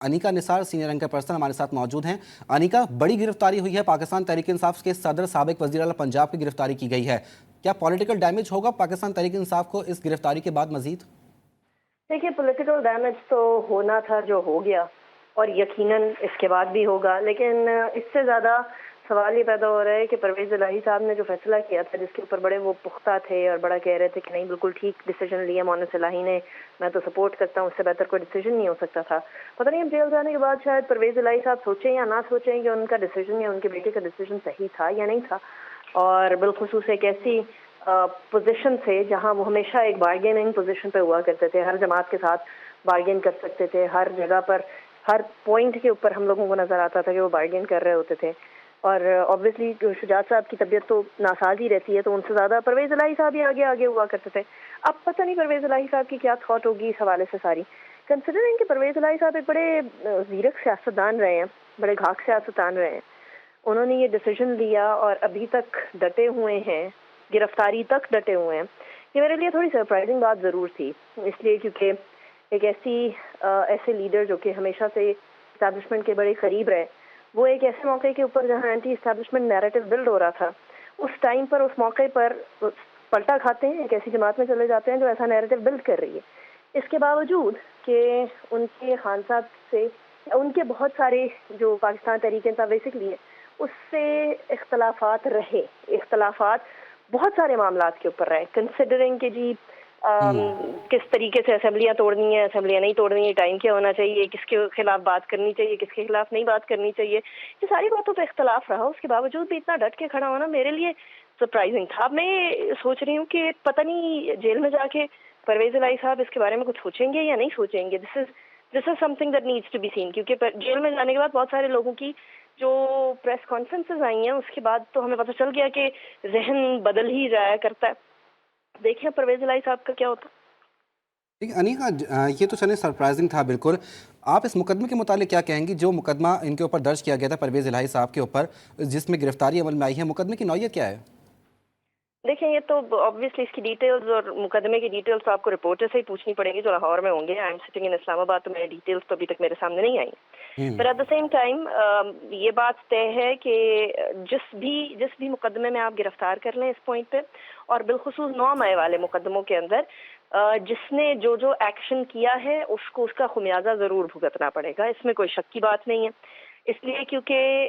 انیکا نثار senior anchor person ہمارے ساتھ موجود ہیں۔ انیکا، بڑی گرفتاری ہوئی ہے، پاکستان تحریک انصاف کے صدر سابق وزیر اعلیٰ پنجاب کی گرفتاری کی گئی ہے، کیا پولیٹیکل ڈیمیج ہوگا پاکستان تحریک انصاف کو اس گرفتاری کے بعد مزید؟ دیکھیے، پولیٹیکل ڈیمیج تو ہونا تھا جو ہو گیا، اور یقیناً اس کے بعد بھی ہوگا، لیکن اس سے زیادہ سوال یہ پیدا ہو رہا ہے کہ پرویز الہی صاحب نے جو فیصلہ کیا تھا، جس کے اوپر بڑے وہ پختہ تھے اور بڑا کہہ رہے تھے کہ نہیں بالکل ٹھیک ڈیسیجن لیا مونس الہی نے، میں تو سپورٹ کرتا ہوں، اس سے بہتر کوئی ڈیسیجن نہیں ہو سکتا تھا۔ پتہ نہیں اب جیل جانے کے بعد شاید پرویز الہی صاحب سوچیں یا نہ سوچیں کہ ان کا ڈیسیجن یا ان کے بیٹے کا ڈیسیجن صحیح تھا یا نہیں تھا، اور بالخصوص ایک ایسی پوزیشن سے جہاں وہ ہمیشہ ایک بارگیننگ پوزیشن پہ ہوا کرتے تھے، ہر جماعت کے ساتھ بارگین کر سکتے تھے، ہر جگہ پر ہر پوائنٹ کے اوپر ہم لوگوں کو نظر آتا تھا کہ وہ بارگین کر رہے ہوتے تھے، اور آبویسلی شجاعت صاحب کی طبیعت تو ناساز ہی رہتی ہے، تو ان سے زیادہ پرویز الہی صاحب ہی آگے آگے ہوا کرتے تھے۔ اب پتہ نہیں پرویز الہی صاحب کی کیا تھاٹ ہوگی اس حوالے سے ساری، کنسیڈرنگ کہ پرویز الہی صاحب ایک بڑے زیرک سیاستدان رہے ہیں، بڑے گھاک سیاستدان رہے ہیں، انہوں نے یہ ڈیسیجن لیا اور ابھی تک ڈٹے ہوئے ہیں، گرفتاری تک ڈٹے ہوئے ہیں۔ یہ میرے لیے تھوڑی سرپرائزنگ بات ضرور تھی، اس لیے کیونکہ ایک ایسے لیڈر جو کہ ہمیشہ سے اسٹیبلشمنٹ کے بڑے قریب رہے، وہ ایک ایسے موقع کے اوپر جہاں اینٹی اسٹیبلشمنٹ نیریٹو بلڈ ہو رہا تھا، اس ٹائم پر اس موقع پر پلٹا کھاتے ہیں، ایک ایسی جماعت میں چلے جاتے ہیں جو ایسا نیریٹو بلڈ کر رہی ہے، اس کے باوجود کہ ان کے خان صاحب سے ان کے بہت سارے جو پاکستان تحریک انصاف بیسکلی ہے اس سے اختلافات بہت سارے معاملات کے اوپر رہے، کنسیڈرنگ کہ جی کس طریقے سے اسمبلیاں توڑنی ہیں، اسمبلیاں نہیں توڑنی ہیں، ٹائم کیا ہونا چاہیے، کس کے خلاف بات کرنی چاہیے، کس کے خلاف نہیں بات کرنی چاہیے، یہ ساری باتوں پہ اختلاف رہا، اس کے باوجود بھی اتنا ڈٹ کے کھڑا ہونا میرے لیے سرپرائزنگ تھا۔ اب میں سوچ رہی ہوں کہ پتہ نہیں جیل میں جا کے پرویز الہی صاحب اس کے بارے میں کچھ سوچیں گے یا نہیں سوچیں گے۔ This is something that needs to be seen, کیونکہ جیل میں جانے کے بعد بہت سارے لوگوں کی جو پریس کانفرنسز آئی ہیں اس کے بعد تو ہمیں پتہ چل گیا کہ ذہن بدل ہی جایا کرتا ہے۔ دیکھیں پرویز الہی صاحب کا کیا ہوتا ہے۔ انیکا، یہ تو چلیں سرپرائزنگ تھا بالکل، آپ اس مقدمے کے متعلق کیا کہیں گی جو مقدمہ ان کے اوپر درج کیا گیا تھا پرویز الہی صاحب کے اوپر، جس میں گرفتاری عمل میں آئی ہے، مقدمے کی نوعیت کیا ہے؟ دیکھیں یہ تو آبویسلی اس کی ڈیٹیلز اور مقدمے کی ڈیٹیلز تو آپ کو رپورٹر سے ہی پوچھنی پڑیں گی جو لاہور میں ہوں گے۔ آئی ایم سٹنگ ان اسلام آباد، تو میری ڈیٹیلز تو ابھی تک میرے سامنے نہیں آئی، پر ایٹ دا سیم ٹائم یہ بات طے ہے کہ جس بھی مقدمے میں آپ گرفتار کر لیں اس پوائنٹ پہ، اور بالخصوص 9 مئی والے مقدموں کے اندر جس نے جو ایکشن کیا ہے اس کو اس کا خمیازہ ضرور بھگتنا پڑے گا، اس میں کوئی شک کی بات نہیں ہے۔ اس لیے کیونکہ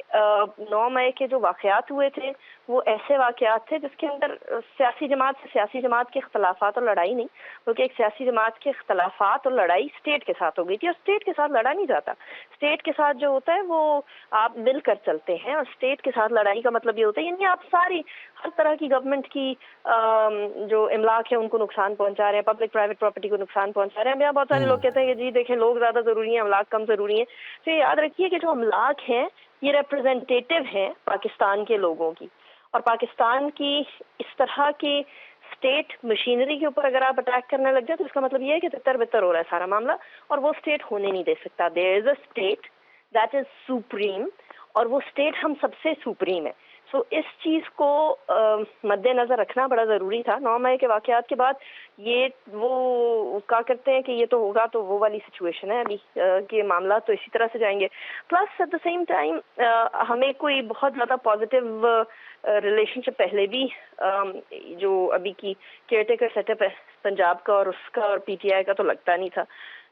9 مئی کے جو واقعات ہوئے تھے وہ ایسے واقعات تھے جس کے اندر سیاسی جماعت کے اختلافات اور لڑائی نہیں، بلکہ ایک سیاسی جماعت کے اختلافات اور لڑائی اسٹیٹ کے ساتھ ہو گئی تھی، اور اسٹیٹ کے ساتھ لڑا نہیں جاتا۔ اسٹیٹ کے ساتھ جو ہوتا ہے وہ آپ مل کر چلتے ہیں، اور اسٹیٹ کے ساتھ لڑائی کا مطلب یہ ہوتا ہے یعنی آپ ساری ہر طرح کی گورنمنٹ کی جو املاک ہے ان کو نقصان پہنچا رہے ہیں، پبلک پرائیویٹ پراپرٹی کو نقصان پہنچا رہے ہیں۔ یہاں بہت سارے لوگ کہتے ہیں کہ جی دیکھیں لوگ زیادہ ضروری ہیں، املاک کم ضروری ہیں، تو یاد رکھیے کہ جو املاک ہیں یہ ریپرزینٹیٹیو ہیں پاکستان کے لوگوں کی، اور پاکستان کی اس طرح کی اسٹیٹ مشینری کے اوپر اگر آپ اٹیک کرنے لگ جائیں تو اس کا مطلب یہ ہے کہ تتر بتر ہو رہا ہے سارا معاملہ، اور وہ اسٹیٹ ہونے نہیں دے سکتا۔ There is a state that is supreme, اور وہ اسٹیٹ ہم سب سے سپریم ہے۔ سو اس چیز کو مد نظر رکھنا بڑا ضروری تھا۔ 9 مئی کے واقعات کے بعد یہ وہ کہا کرتے ہیں کہ یہ تو ہوگا تو وہ والی سچویشن ہے ابھی کہ معاملات تو اسی طرح سے جائیں گے۔ Plus at the same time ہمیں کوئی بہت زیادہ پازیٹیو ریلیشن شپ پہلے بھی جو ابھی کی کیئر ٹیکر سیٹ اپ ہے پنجاب کا اور اس کا اور پی ٹی آئی کا تو لگتا نہیں تھا،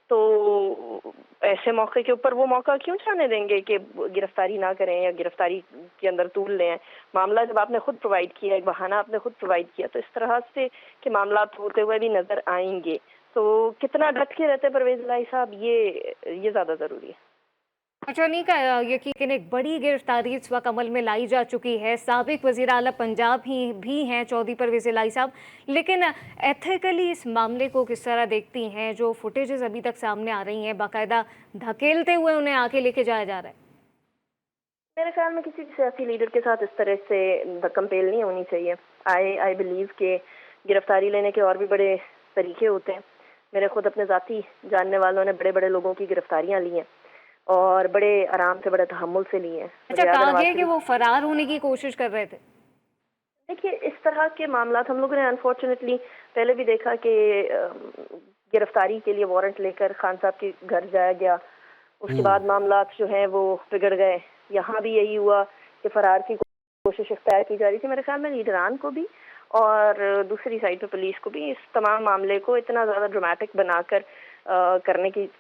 تو ایسے موقع کے اوپر وہ موقع کیوں جانے دیں گے کہ گرفتاری نہ کریں یا گرفتاری کے اندر طول لیں؟ معاملہ جب آپ نے خود پرووائڈ کیا، ایک بہانہ آپ نے خود پرووائڈ کیا، تو اس طرح سے کہ معاملات ہوتے ہوئے بھی نظر آئیں گے، تو کتنا ڈٹ کے رہتے پرویز الہی صاحب یہ زیادہ ضروری ہے۔ اچھا انیکا، یقین ایک بڑی گرفتاری اس وقت عمل میں لائی جا چکی ہے، سابق وزیر اعلیٰ پنجاب بھی ہیں چودھری پرویز الہی صاحب، لیکن ایتھیکلی اس معاملے کو کس طرح دیکھتی ہیں؟ جو فوٹیجز ابھی تک سامنے آ رہی ہیں باقاعدہ دھکیلتے ہوئے انہیں آگے لے کے جایا جا رہا ہے۔ میرے خیال میں کسی سیاسی لیڈر کے ساتھ اس طرح سے دھکم پیل نہیں ہونی چاہیے۔ آئی بلیو کہ گرفتاری لینے کے اور بھی بڑے طریقے ہوتے ہیں۔ میرے خود اپنے ذاتی جاننے والوں نے بڑے بڑے لوگوں کی گرفتاریاں لی ہیں اور بڑے آرام سے بڑے تحمل سے لی ہیں۔ اچھا، کہا گیا کہ وہ فرار ہونے کی کوشش کر رہے تھے؟ دیکھیے اس طرح کے معاملات ہم لوگوں نے انفارچونیٹلی پہلے بھی دیکھا کہ گرفتاری کے لیے وارنٹ لے کر خان صاحب کے گھر جایا گیا، اس کے بعد معاملات جو ہیں وہ بگڑ گئے. یہاں بھی یہی ہوا کہ فرار کی کوشش اختیار کی جا رہی تھی. میرے خیال میں لیڈران کو بھی اور دوسری سائڈ پہ پولیس کو بھی اس تمام معاملے کو اتنا زیادہ ڈرامٹک بنا کر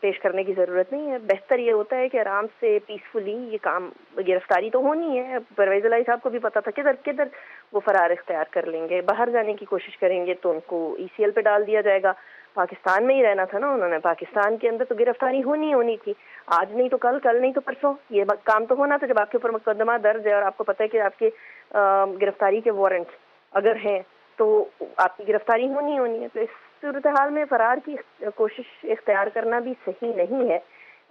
پیش کرنے کی ضرورت نہیں ہے. بہتر یہ ہوتا ہے کہ آرام سے پیسفلی یہ کام, گرفتاری تو ہونی ہے. پرویز الہی صاحب کو بھی پتا تھا کدھر وہ فرار اختیار کر لیں گے. باہر جانے کی کوشش کریں گے تو ان کو ECL پہ ڈال دیا جائے گا. پاکستان میں ہی رہنا تھا نا انہوں نے, پاکستان کے اندر تو گرفتاری ہونی تھی. آج نہیں تو کل نہیں تو پرسوں یہ کام تو ہونا تھا. جب آپ کے اوپر مقدمہ درج ہے اور آپ کو پتہ ہے کہ آپ کے گرفتاری کے وارنٹ اگر ہیں تو آپ کی گرفتاری ہونی ہے. تو اس صورتحال میں فرار کی کوشش اختیار کرنا بھی صحیح نہیں ہے.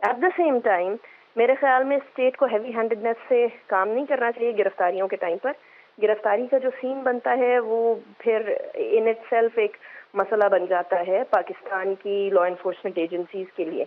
ایٹ دا سیم ٹائم میرے خیال میں اسٹیٹ کو ہیوی ہینڈڈنیس سے کام نہیں کرنا چاہیے گرفتاریوں کے ٹائم پر. گرفتاری کا جو سین بنتا ہے وہ پھر ان اٹ سیلف ایک مسئلہ بن جاتا ہے پاکستان کی لا انفورسمنٹ ایجنسیز کے لیے.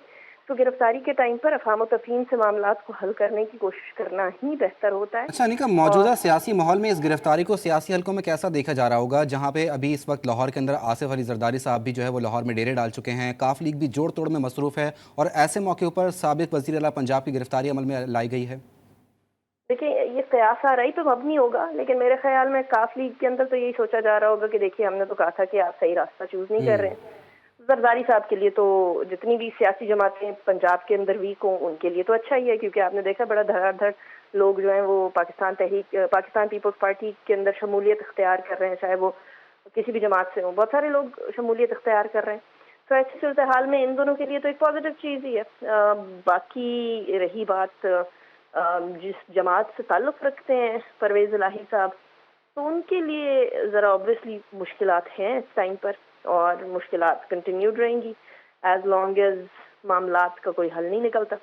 تو گرفتاری کے ٹائم پر افہام و تفہیم سے معاملات کو حل کرنے کی کوشش کرنا ہی بہتر ہوتا ہے. اچھا انیکا, موجودہ سیاسی ماحول میں اس گرفتاری کو سیاسی حلقوں میں کیسا دیکھا جا رہا ہوگا, جہاں پہ ابھی اس وقت لاہور کے اندر آصف علی زرداری صاحب بھی جو ہے وہ لاہور میں ڈیرے ڈال چکے ہیں, کاف لیگ بھی جوڑ توڑ میں مصروف ہے, اور ایسے موقع پر سابق وزیر اعلیٰ پنجاب کی گرفتاری عمل میں لائی گئی ہے؟ دیکھیں یہ قیاس آرائی پہ مبنی ہوگا, لیکن میرے خیال میں کاف لیگ کے اندر تو یہی سوچا جا رہا ہوگا کہ دیکھیے ہم نے تو کہا تھا کہ آپ صحیح راستہ چوز نہیں کر رہے ہیں. زرداری صاحب کے لیے تو جتنی بھی سیاسی جماعتیں پنجاب کے اندر ویک ہوں ان کے لیے تو اچھا ہی ہے, کیونکہ آپ نے دیکھا بڑا دھڑا دھڑ لوگ جو ہیں وہ پاکستان پیپلز پارٹی کے اندر شمولیت اختیار کر رہے ہیں, چاہے وہ کسی بھی جماعت سے ہوں. بہت سارے لوگ شمولیت اختیار کر رہے ہیں. تو ایسی صورتحال میں ان دونوں کے لیے تو ایک پازیٹیو چیز ہی ہے. باقی رہی بات جس جماعت سے تعلق رکھتے ہیں پرویز الہی صاحب, تو ان کے لیے ذرا obviously مشکلات ہیں اس ٹائم پر, اور مشکلات کنٹینیوڈ رہیں گی ایز لانگ ایز معاملات کا کوئی حل نہیں نکلتا.